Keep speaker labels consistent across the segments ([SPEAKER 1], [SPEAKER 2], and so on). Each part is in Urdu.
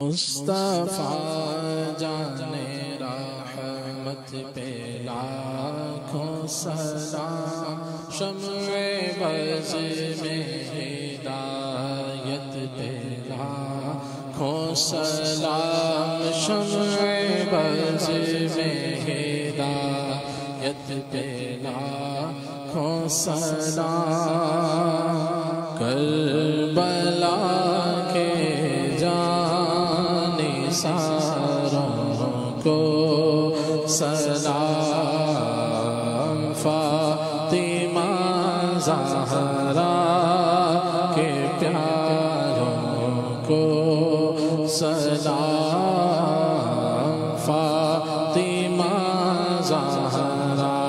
[SPEAKER 1] مصطفیٰ جانے رحمت پہ لاکھوں سلام، شمع بز میں ہدایت پہ لاکھوں سلام، شمع بز میں ہدایت پہ لاکھوں سلام، کربلا کے ساروں کو سلام، فاطمہ زہرا کے پیاروں کو سلام، فاطمہ زہرا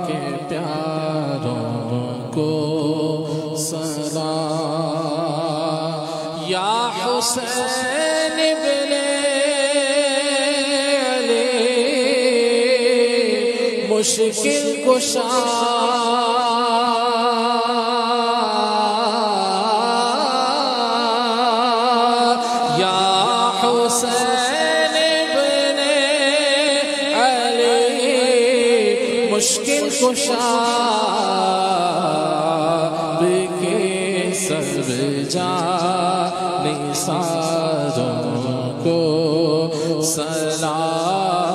[SPEAKER 1] کے پیاروں کو سلام، یا حسین ابن علی مشکل کشا، یا حسین ابن علی مشکل کشا، سب جان ساروں کو سلام،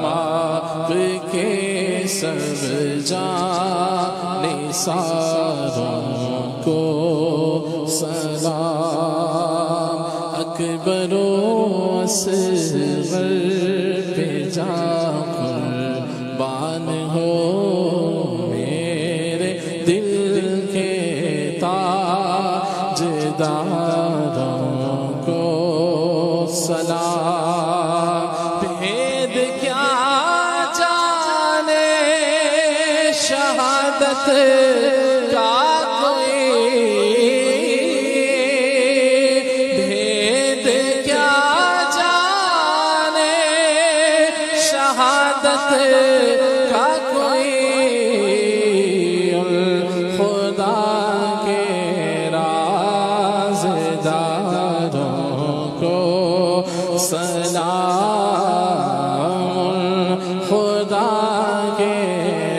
[SPEAKER 1] آپ کے سب جان ساروں کو سلام، اکبر و اصغر پہ جا قربان ہو میرے دل کے تاجداروں کو سلام، بھید کیا جانے شہادت کا کوئی، بھید کیا جانے شہادت کا کوئی، خدا کے رازداروں کو سلام، خدا کے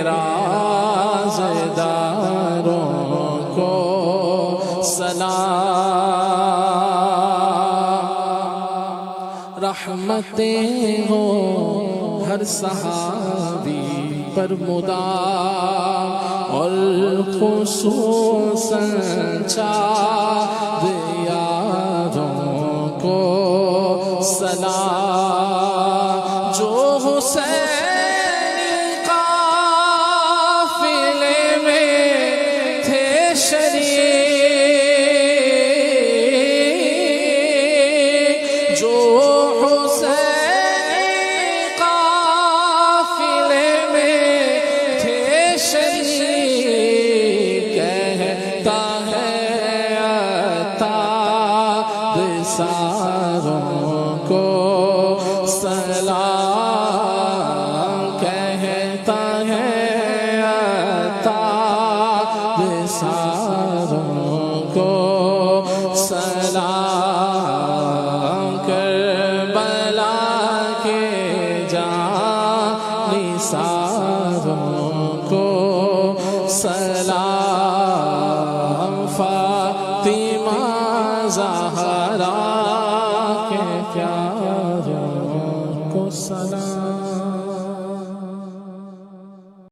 [SPEAKER 1] رازداروں کو سلام، رحمتیں ہوں ہر صحابی پر مدام، اور خصوصاً چار یاروں کو سلام، جو حسین قافلے میں تھے شریک، جو حسین قافلے میں تھے شریک، کہتا ہے عطار ساروں کو سلام، کہتا ہے عطار ساروں کو سلام، کربلا کے جان ساروں کو سلام، فاطمہ زہرا کے پیاروں کو سلام۔